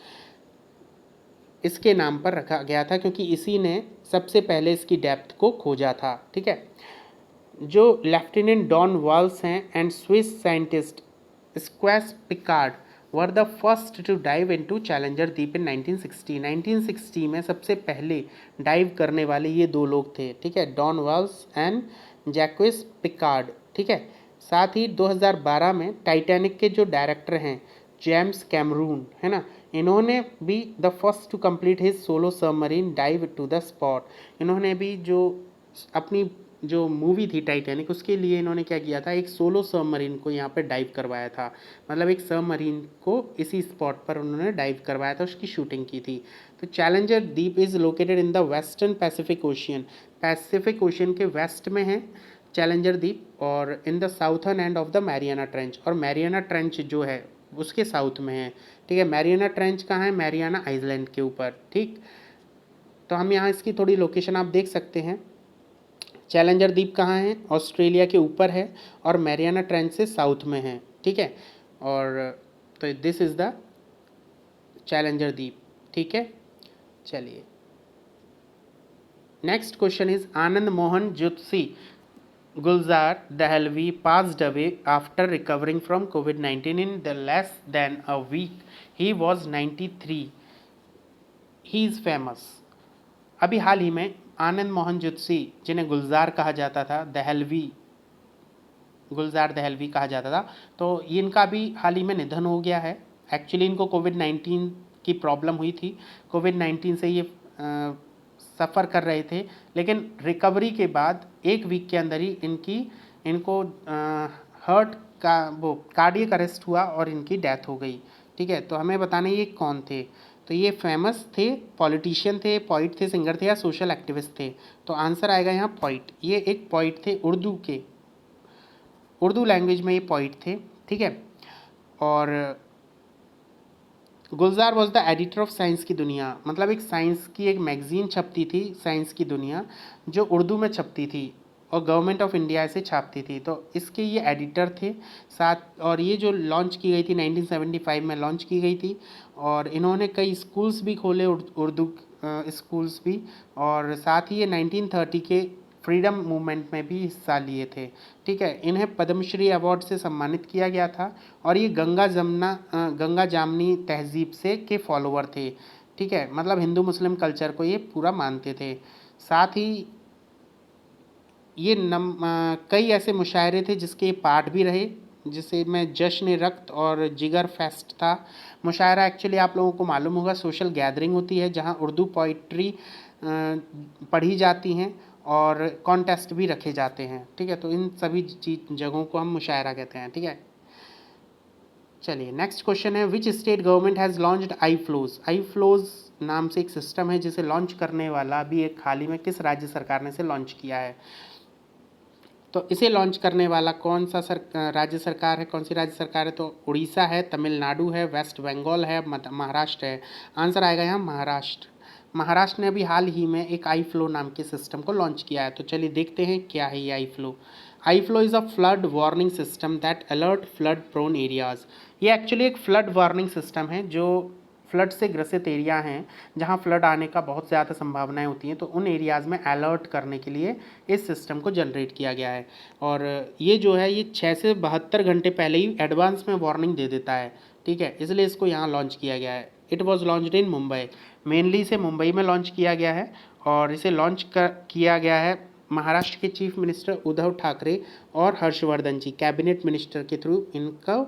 इसके नाम पर रखा गया था क्योंकि इसी ने सबसे पहले इसकी डेप्थ को खोजा था, ठीक है। जो लेफ्टिनेंट डॉन वाल्स हैं एंड स्विस साइंटिस्ट स्क्वैस Piccard were the first to dive into Challenger द्वीप इन 1960। 1960 में सबसे पहले डाइव करने वाले ये दो लोग थे, ठीक है, डॉन वाल्स एंड जैक्विस पिकार्ड, ठीक है। साथ ही 2012 में टाइटैनिक के जो डायरेक्टर हैं जेम्स कैमरून, है ना, इन्होंने भी the first to complete his solo submarine dive to the spot. इन्होंने भी जो अपनी जो मूवी थी टाइटैनिक उसके लिए इन्होंने क्या किया था, एक सोलो सबमरीन को यहाँ पर डाइव करवाया था, मतलब एक सबमरीन को इसी स्पॉट पर उन्होंने डाइव करवाया था, उसकी शूटिंग की थी। तो चैलेंजर द्वीप is located in the western Pacific ocean, Pacific ocean के वेस्ट में है चैलेंजर द्वीप, और in the southern end of the Mariana trench, और मैरियाना ट्रेंच जो है उसके साउथ में है, ठीक है। मैरियाना ट्रेंच कहाँ है, मैरियाना आइलैंड के ऊपर, ठीक। तो हम यहाँ इसकी थोड़ी लोकेशन आप देख सकते हैं। चैलेंजर द्वीप कहाँ है, ऑस्ट्रेलिया के ऊपर है और मैरियाना ट्रेंच से साउथ में है, ठीक है। और तो दिस इज़ द चैलेंजर द्वीप, ठीक है। चलिए next question is, Anand Mohan Zutshi Gulzar Dehlvi passed away after recovering from COVID-19 in the less than a week. He was 93. He is famous. अभी हाल ही में आनंद मोहन ज्योत्सी, जिन्हें गुलजार कहा जाता था, गुलजार दहलवी कहा जाता था, तो इनका भी हाल ही में निधन हो गया है। एक्चुअली इनको कोविड-19 की प्रॉब्लम हुई थी, कोविड-19 से ये सफ़र कर रहे थे, लेकिन रिकवरी के बाद एक वीक के अंदर ही इनको हार्ट का वो कार्डियक अरेस्ट हुआ और इनकी डेथ हो गई, ठीक है। तो हमें बताना ये कौन थे। तो ये फेमस थे, पॉलिटिशियन थे, पोइट थे, सिंगर थे या सोशल एक्टिविस्ट थे। तो आंसर आएगा यहाँ पोइट। ये एक पोइट थे, उर्दू लैंग्वेज में ये पोइट थे, ठीक है। और Gulzar was the editor of science की दुनिया, मतलब एक साइंस की एक मैगजीन छपती थी, साइंस की दुनिया, जो उर्दू में छपती थी, और गवर्नमेंट ऑफ इंडिया इसे छापती थी। तो इसके ये एडिटर थे साथ, और ये जो लॉन्च की गई थी 1975 में लॉन्च की गई थी। और इन्होंने कई स्कूल्स भी खोले, उर्दू स्कूल्स भी, और साथ ही ये 1930 के फ्रीडम मूवमेंट में भी हिस्सा लिए थे। ठीक है, इन्हें पद्मश्री अवार्ड से सम्मानित किया गया था। और ये गंगा जामनी तहजीब से के फॉलोअर थे। ठीक है, मतलब हिंदू मुस्लिम कल्चर को ये पूरा मानते थे। साथ ही ये कई ऐसे मुशायरे थे जिसके पार्ट भी रहे, जिसे में जश्न रक्त और जिगर फेस्ट था। मुशायरा एक्चुअली आप लोगों को मालूम होगा सोशल गैदरिंग होती है जहाँ उर्दू पोइट्री पढ़ी जाती हैं और कॉन्टेस्ट भी रखे जाते हैं। ठीक है, तो इन सभी जगहों को हम मुशायरा कहते हैं। ठीक है, चलिए नेक्स्ट क्वेश्चन है, विच state government has launched I flows. I flows नाम से एक सिस्टम है जिसे लॉन्च करने वाला भी एक हाल ही में किस राज्य सरकार ने इसे लॉन्च किया है। तो इसे लॉन्च करने वाला कौन सा राज्य सरकार है, कौन सी राज्य सरकार है? तो उड़ीसा है, तमिलनाडु है, वेस्ट बंगाल है, महाराष्ट्र है। आंसर आएगा यहाँ महाराष्ट्र। महाराष्ट्र ने अभी हाल ही में एक आई फ्लो नाम के सिस्टम को लॉन्च किया है। तो चलिए देखते हैं क्या है ये I flow. I flow is a flood warning system that alert flood prone areas. ये एक्चुअली एक फ्लड वार्निंग सिस्टम है जो फ्लड से ग्रसित एरिया हैं जहां फ्लड आने का बहुत ज़्यादा संभावनाएं होती हैं, तो उन एरियाज़ में अलर्ट करने के लिए इस सिस्टम को जनरेट किया गया है। और ये जो है ये 6 से 72 घंटे पहले ही एडवांस में वार्निंग दे देता है। ठीक है, इसलिए इसको यहाँ लॉन्च किया गया है। It was launched in Mumbai, mainly इसे मुंबई में लॉन्च किया गया है। और इसे किया गया है महाराष्ट्र के चीफ मिनिस्टर उद्धव ठाकरे और हर्षवर्धन जी कैबिनेट मिनिस्टर के थ्रू इनको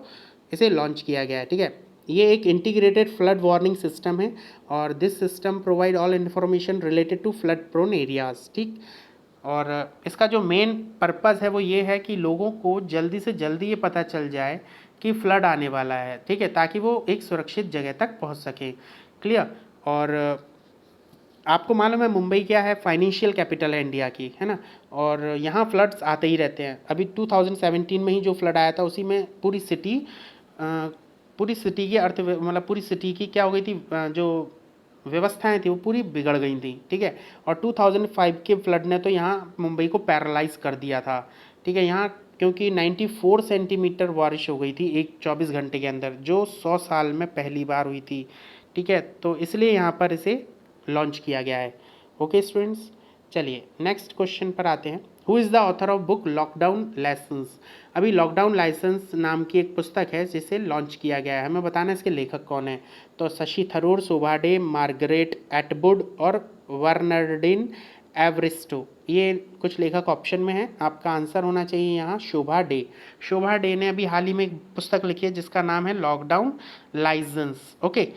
इसे लॉन्च किया गया है। ठीक है, ये एक इंटीग्रेटेड फ्लड वार्निंग सिस्टम है और this system provide all information related to flood prone areas. ठीक, और इसका जो मेन पर्पज़ है वो ये है कि लोगों को जल्दी से जल्दी ये पता चल जाए कि फ्लड आने वाला है। ठीक है, ताकि वो एक सुरक्षित जगह तक पहुंच सके। क्लियर। और आपको मालूम है मुंबई क्या है, फाइनेंशियल कैपिटल है इंडिया की, है ना। और यहाँ फ्लड्स आते ही रहते हैं। अभी 2017 में ही जो फ्लड आया था उसी में पूरी सिटी की मतलब पूरी सिटी की क्या हो गई थी, जो व्यवस्थाएं थी वो पूरी बिगड़ गई थी। ठीक है, और 2005 के फ्लड ने तो यहाँ मुंबई को पैरालाइज कर दिया था। ठीक है, यहाँ क्योंकि 94 सेंटीमीटर बारिश हो गई थी एक 24 घंटे के अंदर, जो 100 साल में पहली बार हुई थी। ठीक है, तो इसलिए यहाँ पर इसे लॉन्च किया गया है। ओके स्टूडेंट्स, चलिए नेक्स्ट क्वेश्चन पर आते हैं। Who is the author of book lockdown licence. अभी लॉकडाउन लाइसेंस नाम की एक पुस्तक है जिसे लॉन्च किया गया है। हमें बताना है इसके लेखक कौन है। तो शशि थरूर, शोभा डे, मार्गरेट एटवुड और बर्नार्डिन एवरिस्टो, ये कुछ लेखक ऑप्शन में हैं। आपका आंसर होना चाहिए यहाँ शोभा डे। शोभा डे ने अभी हाल ही में एक पुस्तक लिखी है जिसका नाम है लॉकडाउन लाइसेंस। ओके,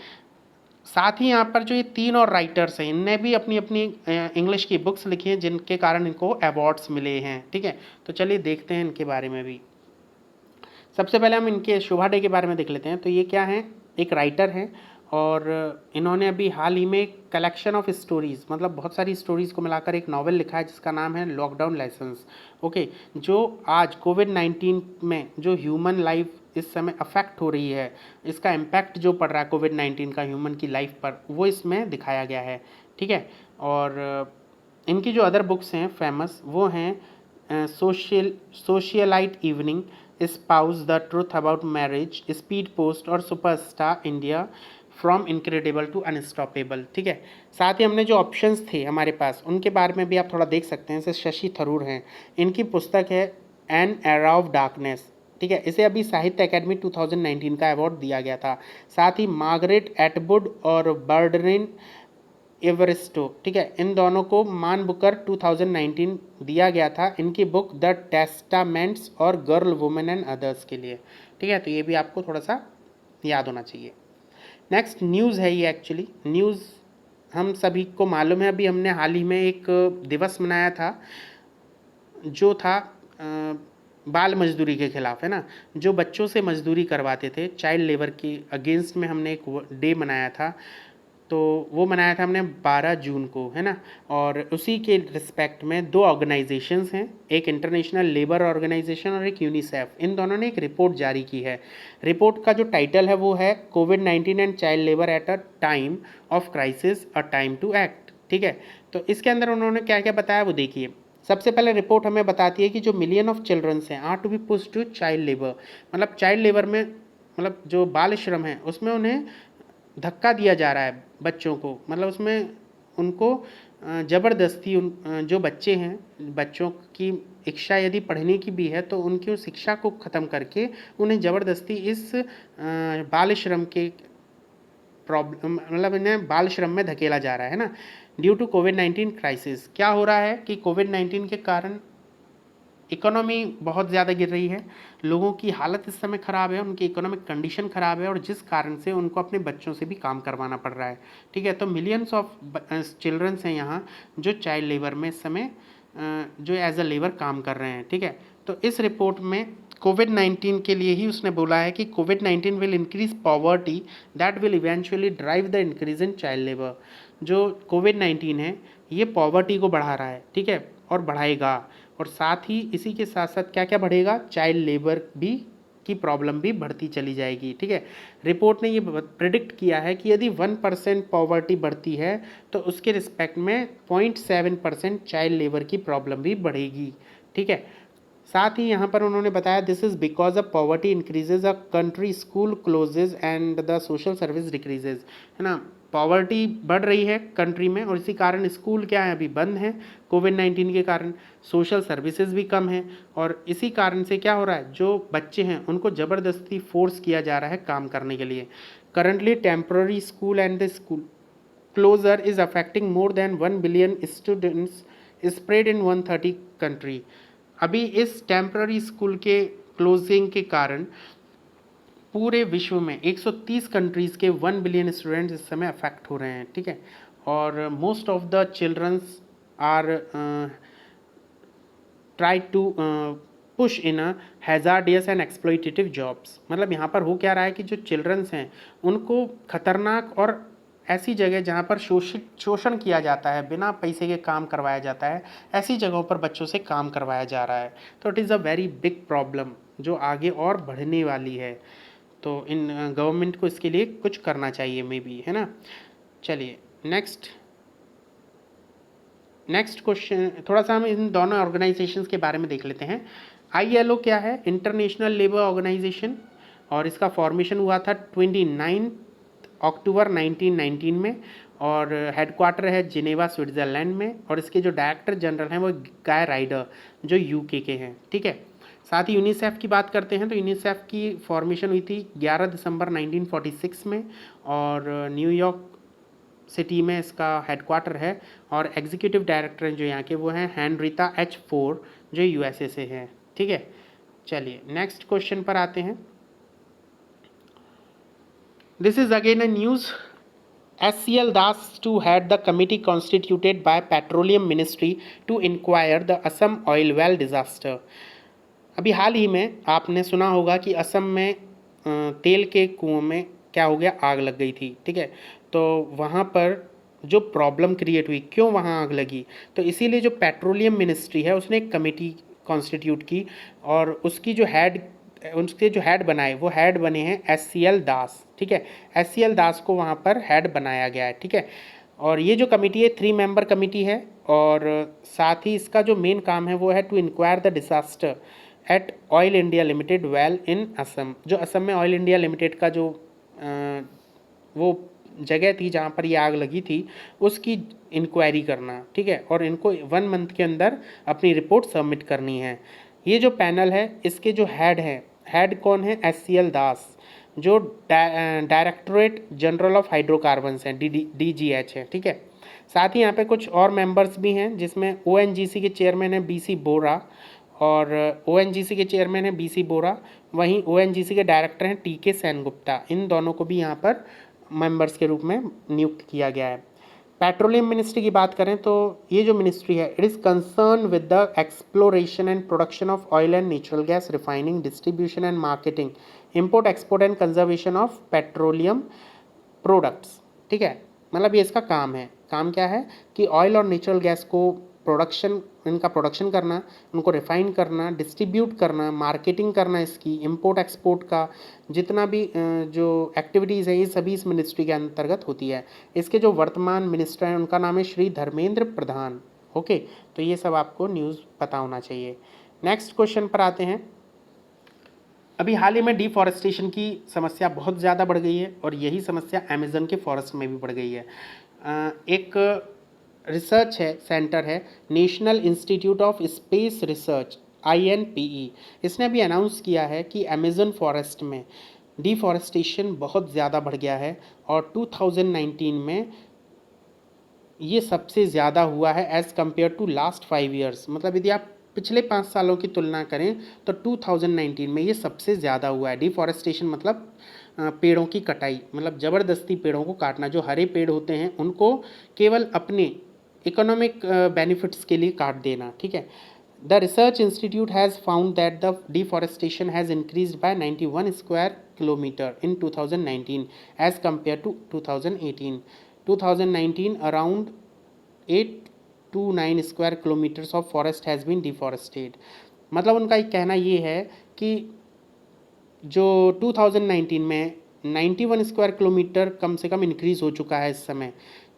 साथ ही यहाँ पर जो ये 3 और राइटर्स हैं इनने भी अपनी अपनी इंग्लिश की बुक्स लिखी हैं जिनके कारण इनको अवार्ड्स मिले हैं। ठीक है, तो चलिए देखते हैं इनके बारे में भी। सबसे पहले हम इनके शोभा डे के बारे में देख लेते हैं। तो ये क्या हैं, एक राइटर हैं और इन्होंने अभी हाल ही में एक कलेक्शन ऑफ स्टोरीज़, मतलब बहुत सारी स्टोरीज़ को मिलाकर एक नॉवेल लिखा है जिसका नाम है लॉकडाउन लाइसेंस। ओके, जो आज कोविड-19 में जो ह्यूमन लाइफ इस समय अफेक्ट हो रही है, इसका इम्पैक्ट जो पड़ रहा है कोविड-19 का ह्यूमन की लाइफ पर, वो इसमें दिखाया गया है। ठीक है, और इनकी जो अदर बुक्स हैं फेमस वो हैं socialite evening, spouse, the truth about marriage, speed post और superstar India from incredible to unstoppable. ठीक है, साथ ही हमने जो ऑप्शंस थे हमारे पास उनके बारे में भी आप थोड़ा देख सकते हैं। जैसे शशि थरूर हैं, इनकी पुस्तक है एन एरा ऑफ डार्कनेस। ठीक है, इसे अभी साहित्य अकेडमी 2019 का अवार्ड दिया गया था। साथ ही मार्गरेट एटवुड और बर्डरिन एवरिस्टो, ठीक है, इन दोनों को मान बुकर 2019 दिया गया था इनकी बुक द टेस्टामेंट्स और गर्ल वुमेन एंड अदर्स के लिए। ठीक है, तो ये भी आपको थोड़ा सा याद होना चाहिए। नेक्स्ट न्यूज़ है, ये एक्चुअली न्यूज़ हम सभी को मालूम है। अभी हमने हाल ही में एक दिवस मनाया था जो था बाल मजदूरी के खिलाफ, है ना। जो बच्चों से मजदूरी करवाते थे, चाइल्ड लेबर के अगेंस्ट में हमने एक डे मनाया था। तो वो मनाया था हमने 12 जून को, है ना। और उसी के रिस्पेक्ट में 2 ऑर्गेनाइजेशंस हैं, एक इंटरनेशनल लेबर ऑर्गेनाइजेशन और एक यूनिसेफ। इन दोनों ने एक रिपोर्ट जारी की है। रिपोर्ट का जो टाइटल है वो है कोविड-19 and child labour at a time of crisis, a time to act. ठीक है, तो इसके अंदर उन्होंने क्या क्या बताया वो देखिए। सबसे पहले रिपोर्ट हमें बताती है कि जो मिलियन ऑफ चिल्ड्रंस हैं are to be push to child labour, मतलब चाइल्ड लेबर में मतलब जो बाल श्रम है उसमें उन्हें धक्का दिया जा रहा है बच्चों को, मतलब उसमें उनको ज़बरदस्ती जो बच्चे हैं, बच्चों की इच्छा यदि पढ़ने की भी है तो उनकी उस शिक्षा को ख़त्म करके उन्हें ज़बरदस्ती इस बाल श्रम के प्रॉब्लम, मतलब इन्हें बाल श्रम में धकेला जा रहा है ना। ड्यू टू कोविड-19 क्राइसिस, क्या हो रहा है कि कोविड-19 के कारण इकोनॉमी बहुत ज़्यादा गिर रही है, लोगों की हालत इस समय ख़राब है, उनकी इकोनॉमिक कंडीशन ख़राब है और जिस कारण से उनको अपने बच्चों से भी काम करवाना पड़ रहा है। ठीक है, तो मिलियंस ऑफ चिल्ड्रंस हैं यहाँ जो चाइल्ड लेबर में इस समय जो एज अ लेबर काम कर रहे हैं। ठीक है, तो इस रिपोर्ट में कोविड-19 के लिए ही उसने बोला है कि कोविड-19 will increase poverty that will eventually drive the increase in child labour. जो कोविड-19 है ये पॉवर्टी को बढ़ा रहा है, ठीक है, और बढ़ाएगा, और साथ ही इसी के साथ साथ क्या क्या बढ़ेगा, चाइल्ड लेबर भी की प्रॉब्लम भी बढ़ती चली जाएगी। ठीक है, रिपोर्ट ने ये प्रिडिक्ट किया है कि यदि 1% पॉवर्टी बढ़ती है तो उसके रिस्पेक्ट में 0.7% चाइल्ड लेबर की प्रॉब्लम भी बढ़ेगी। ठीक है, साथ ही यहाँ पर उन्होंने बताया this is because of poverty increases a country school closes and the social service decreases, है ना। पॉवर्टी बढ़ रही है कंट्री में और इसी कारण स्कूल क्या है अभी बंद है कोविड-19 के कारण, सोशल सर्विसेज भी कम है और इसी कारण से क्या हो रहा है, जो बच्चे हैं उनको ज़बरदस्ती फोर्स किया जा रहा है काम करने के लिए। Currently temporary school and the school closure is affecting more than 1 billion students spread in 130 country. अभी इस टेम्प्ररी स्कूल के क्लोजिंग के कारण पूरे विश्व में 130 कंट्रीज़ के 1 बिलियन स्टूडेंट्स इस समय अफेक्ट हो रहे हैं। ठीक है, और most of the childrens are try to push in a hazardous and exploitative jobs. मतलब यहाँ पर हो क्या रहा है कि जो चिल्ड्रंस हैं उनको खतरनाक और ऐसी जगह जहाँ पर शोषण किया जाता है, बिना पैसे के काम करवाया जाता है, ऐसी जगहों पर बच्चों से काम करवाया जा रहा है। तो it is a very big problem जो आगे और बढ़ने वाली है। तो इन गवर्नमेंट को इसके लिए कुछ करना चाहिए मे बी, है ना। चलिए नेक्स्ट क्वेश्चन, थोड़ा सा हम इन दोनों ऑर्गेनाइजेशंस के बारे में देख लेते हैं। ILO क्या है, इंटरनेशनल लेबर ऑर्गेनाइजेशन, और इसका फॉर्मेशन हुआ था 29 अक्टूबर 1919 में और हेडक्वार्टर है जिनेवा स्विट्ज़रलैंड में, और इसके जो डायरेक्टर जनरल हैं वो गाय राइडर जो UK के हैं। ठीक है, साथ ही यूनिसेफ की बात करते हैं तो यूनिसेफ की फॉर्मेशन हुई थी 11 दिसंबर 1946 में और न्यूयॉर्क सिटी में इसका हेडक्वार्टर है, और एग्जीक्यूटिव डायरेक्टर जो यहाँ के वो हैं हेनरिता H4 जो USA से हैं। ठीक है, चलिए नेक्स्ट क्वेश्चन पर आते हैं। This is again a news. SCL Das to head the committee constituted by Petroleum Ministry to inquire the Assam oil well disaster। अभी हाल ही में आपने सुना होगा कि असम में तेल के कुओं में क्या हो गया, आग लग गई थी। ठीक है, तो वहाँ पर जो प्रॉब्लम क्रिएट हुई, क्यों वहाँ आग लगी, तो इसीलिए जो पेट्रोलियम मिनिस्ट्री है उसने एक कमेटी कॉन्स्टिट्यूट की और उसके जो हेड बनाए वो हेड बने हैं SCL दास। ठीक है, SCL दास को वहाँ पर हेड बनाया गया है। ठीक है, और ये जो कमेटी है 3 मेंबर कमेटी है और साथ ही इसका जो मेन काम है वो है to enquire the disaster at oil India limited well in Assam. जो असम में ऑयल इंडिया लिमिटेड का जो वो जगह थी जहाँ पर ये आग लगी थी उसकी इंक्वायरी करना। ठीक है, और इनको 1 मंथ के अंदर अपनी रिपोर्ट सबमिट करनी है। ये जो पैनल है इसके जो हेड कौन है, SCL दास जो डायरेक्टरेट जनरल ऑफ हाइड्रोकार्बन्स हैं, DGH है। ठीक है, साथ ही यहाँ पे कुछ और मेंबर्स भी हैं जिसमें ONGC के चेयरमैन हैं BC बोरा, और ONGC के चेयरमैन हैं BC बोरा, वहीं ONGC के डायरेक्टर हैं TK सेनगुप्ता। इन दोनों को भी यहाँ पर मेंबर्स के रूप में नियुक्त किया गया है। पेट्रोलियम मिनिस्ट्री की बात करें तो ये जो मिनिस्ट्री है it is concern with the exploration and production of oil and natural gas, refining, distribution and marketing, import export and conservation of petroleum products. ठीक है, मतलब ये इसका काम है। काम क्या है कि ऑयल और नेचुरल गैस को इनका प्रोडक्शन करना, उनको रिफाइन करना, डिस्ट्रीब्यूट करना, मार्केटिंग करना, इसकी इंपोर्ट एक्सपोर्ट का जितना भी जो एक्टिविटीज़ है ये सभी इस मिनिस्ट्री के अंतर्गत होती है। इसके जो वर्तमान मिनिस्टर हैं उनका नाम है श्री धर्मेंद्र प्रधान, ओके, तो ये सब आपको न्यूज़ पता होना चाहिए। नेक्स्ट क्वेश्चन पर आते हैं। अभी हाल ही में डिफॉरेस्टेशन की समस्या बहुत ज़्यादा बढ़ गई है और यही समस्या अमेज़न के फॉरेस्ट में भी बढ़ गई है। एक रिसर्च है, सेंटर है, national institute of space research, INPE, इसने भी अनाउंस किया है कि अमेज़न फॉरेस्ट में डिफॉरेस्टेशन बहुत ज़्यादा बढ़ गया है और 2019 में ये सबसे ज़्यादा हुआ है as compare to last 5 years. मतलब यदि आप पिछले 5 सालों की तुलना करें तो 2019 में ये सबसे ज़्यादा हुआ है। डिफॉरेस्टेशन मतलब पेड़ों की कटाई, मतलब ज़बरदस्ती पेड़ों को काटना। जो हरे पेड़ होते हैं उनको केवल अपने इकोनॉमिक बेनिफिट्स के लिए काट देना, ठीक है। The research institute has found that the deforestation has increased by 91 square kilometre in 2019 as compare to 2018। 2019 around 8 to 9 square kilometers of forest has been deforested। मतलब उनका एक कहना ये है कि जो 2019 में 91 स्क्वायर किलोमीटर कम से कम इंक्रीज़ हो चुका है इस समय,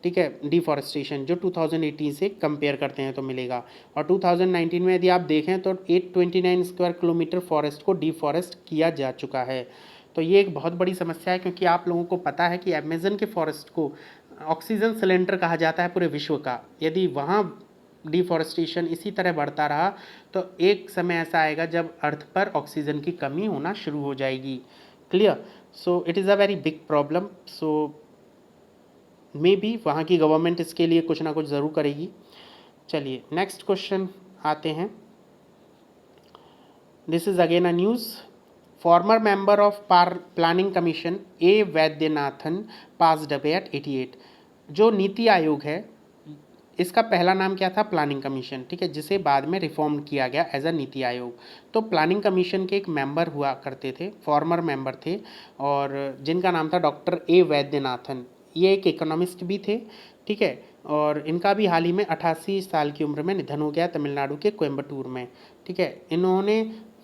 ठीक है, डिफॉरेस्टेशन जो 2018 से कंपेयर करते हैं तो मिलेगा। और 2019 में यदि आप देखें तो 829 स्क्वायर किलोमीटर फॉरेस्ट को डिफॉरेस्ट किया जा चुका है। तो ये एक बहुत बड़ी समस्या है, क्योंकि आप लोगों को पता है कि अमेज़न के फॉरेस्ट को ऑक्सीजन सिलेंडर कहा जाता है पूरे विश्व का। यदि वहाँ डिफॉरेस्टेशन इसी तरह बढ़ता रहा तो एक समय ऐसा आएगा जब अर्थ पर ऑक्सीजन की कमी होना शुरू हो जाएगी। Clear? So it is a very big problem. So may be वहाँ की गवर्नमेंट इसके लिए कुछ ना कुछ ज़रूर करेगी। चलिए नेक्स्ट क्वेश्चन आते हैं। This is again a news. Farmer member of planning commission A Vaidyanathan passed away at 88। जो नीति आयोग है, इसका पहला नाम क्या था? प्लानिंग कमीशन, ठीक है, जिसे बाद में रिफॉर्म किया गया एज अ नीति आयोग। तो प्लानिंग कमीशन के एक मेंबर हुआ करते थे, फॉर्मर मेंबर थे, और जिनका नाम था डॉक्टर A वैद्यनाथन। ये एक इकोनॉमिस्ट भी थे, ठीक है, और इनका भी हाल ही में 88 साल की उम्र में निधन हो गया तमिलनाडु के कोयम्बटूर में, ठीक है। इन्होंने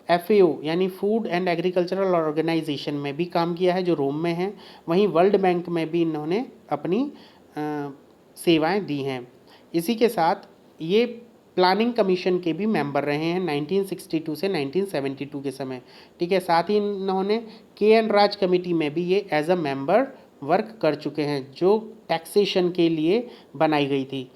FAO यानी फूड एंड एग्रीकल्चरल ऑर्गेनाइजेशन में भी काम किया है जो रोम में है। वहीं वर्ल्ड बैंक में भी इन्होंने अपनी सेवाएं दी हैं। इसी के साथ ये प्लानिंग कमीशन के भी मेंबर रहे हैं 1962 से 1972 के समय, ठीक है। साथ ही इन्होंने KN राज कमेटी में भी ये एज अ मेंबर वर्क कर चुके हैं, जो टैक्सेशन के लिए बनाई गई थी।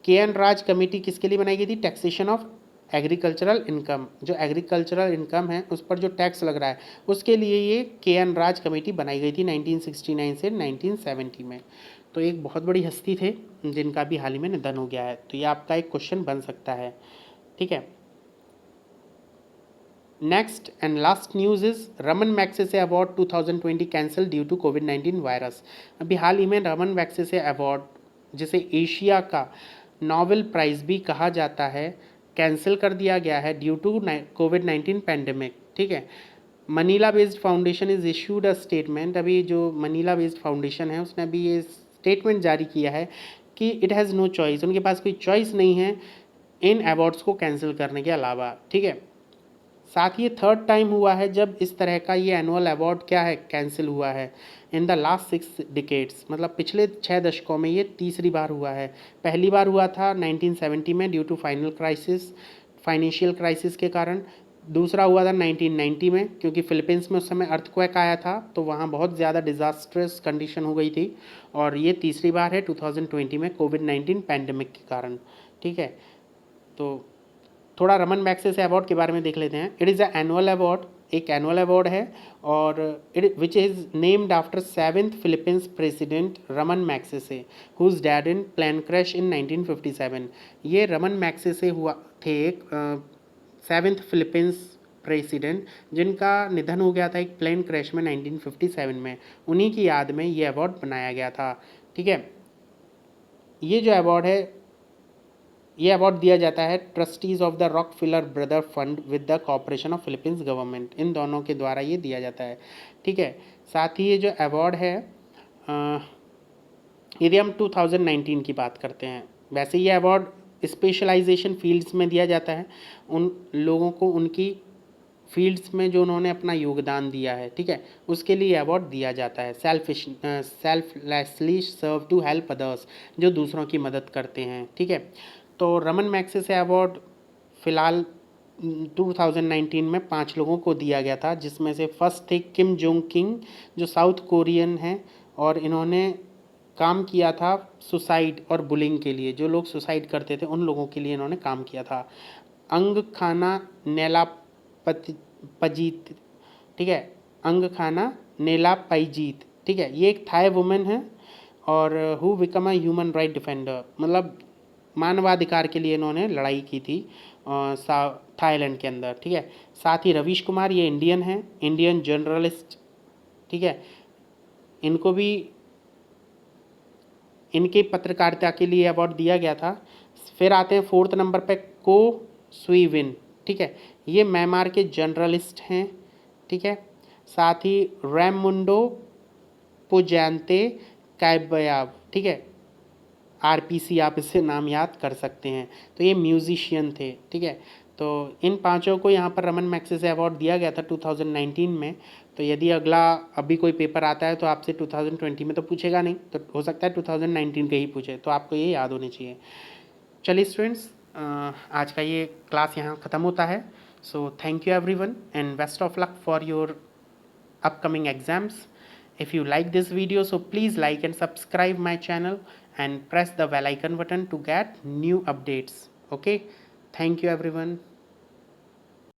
KN राज कमेटी किसके लिए बनाई गई थी? Taxation of agricultural income. जो एग्रीकल्चरल इनकम है उस पर जो टैक्स लग रहा है उसके लिए ये KN राज कमेटी बनाई गई थी 1969 से 1970 में। तो एक बहुत बड़ी हस्ती थे जिनका भी हाल ही में निधन हो गया है। तो ये आपका एक क्वेश्चन बन सकता है, ठीक है। Next and last news is Ramon Magsaysay award 2020 cancel due to कोविड-19 वायरस। अभी हाल ही में रमन मैग्सेसे अवार्ड, जिसे एशिया का नोबेल प्राइज़ भी कहा जाता है, कैंसिल कर दिया गया है ड्यू टू कोविड-19 पैंडेमिक, ठीक है। Manila based foundation is issued a statement. अभी जो मनीला बेस्ड फाउंडेशन है उसने अभी ये स्टेटमेंट जारी किया है कि इट हैज़ नो चॉइस, उनके पास कोई चॉइस नहीं है इन अवार्ड्स को कैंसिल करने के अलावा, ठीक है। साथ ही थर्ड टाइम हुआ है जब इस तरह का ये एनुअल अवार्ड क्या है, कैंसिल हुआ है इन द लास्ट 6 डिकेड्स। मतलब पिछले 6 दशकों में ये तीसरी बार हुआ है। पहली बार हुआ था 1970 में ड्यू टू फाइनेंशियल क्राइसिस के कारण। दूसरा हुआ था 1990 में, क्योंकि फिलीपींस में उस समय अर्थक्वेक आया था तो वहाँ बहुत ज़्यादा डिज़ास्ट्रस कंडीशन हो गई थी। और ये तीसरी बार है 2020 में कोविड-19 पैंडेमिक के कारण, ठीक है। तो थोड़ा रमन मैग्सेसे अवार्ड के बारे में देख लेते हैं। It is a annual award, एक एनुअल अवार्ड है, और it which is named after 7th Philippines president Ramon Magsaysay whose died in plane crash in 1957। ये रमन मैग्सेसे हुआ थे एक 7th फिलीपींस प्रेसिडेंट जिनका निधन हो गया था एक प्लेन क्रैश में 1957 में। उन्हीं की याद में ये अवार्ड बनाया गया था, ठीक है। ये जो अवार्ड है, ये अवार्ड दिया जाता है trustees of the Rockefeller brother fund with the cooperation of Philippines government, इन दोनों के द्वारा ये दिया जाता है, ठीक है। साथ ही ये जो अवार्ड है, यदि हम 2019 की बात करते हैं, वैसे ये अवार्ड स्पेशलाइजेशन फील्ड्स में दिया जाता है उन लोगों को उनकी फील्ड्स में जो उन्होंने अपना योगदान दिया है, ठीक है, उसके लिए अवार्ड दिया जाता है। Selflessly serve to help others, जो दूसरों की मदद करते हैं, ठीक है। तो रमन मैग्सेसे अवार्ड फ़िलहाल 2019 में 5 लोगों को दिया गया था, जिसमें से फर्स्ट थे किम जोंग किंग, जो साउथ कोरियन हैं और इन्होंने काम किया था सुसाइड और बुलिंग के लिए। जो लोग सुसाइड करते थे उन लोगों के लिए इन्होंने काम किया था। अंग खाना नेला पजीत, ठीक है, अंग खाना नेला पाइजीत, ठीक है, ये एक थाई वुमेन है और who become a human right defender, मतलब मानवाधिकार के लिए इन्होंने लड़ाई की थी थाईलैंड के अंदर, ठीक है। साथ ही रवीश कुमार, ये इंडियन हैं, इंडियन जर्नलिस्ट, ठीक है, इनको भी इनके पत्रकारिता के लिए अवार्ड दिया गया था। फिर आते हैं 4th नंबर पे को स्वीविन, ठीक है, ये म्यांमार के जर्नलिस्ट हैं, ठीक है। साथ ही रैमुंडो पुजानते कैबयाब, ठीक है, आरपीसी आप इससे नाम याद कर सकते हैं। तो ये म्यूजिशियन थे, ठीक है। तो इन पांचों को यहाँ पर रमन मैग्सेसे अवार्ड दिया गया था 2019 में। तो यदि अगला अभी कोई पेपर आता है तो आपसे 2020 में तो पूछेगा नहीं, तो हो सकता है 2019 के ही पूछे, तो आपको ये याद होने चाहिए। चलिए स्टूडेंट्स, आज का ये क्लास यहाँ ख़त्म होता है। So thank you everyone and best of luck for your upcoming exams. If you like this video, so please like and subscribe my channel and press the bell icon button to get new updates. Okay, thank you everyone.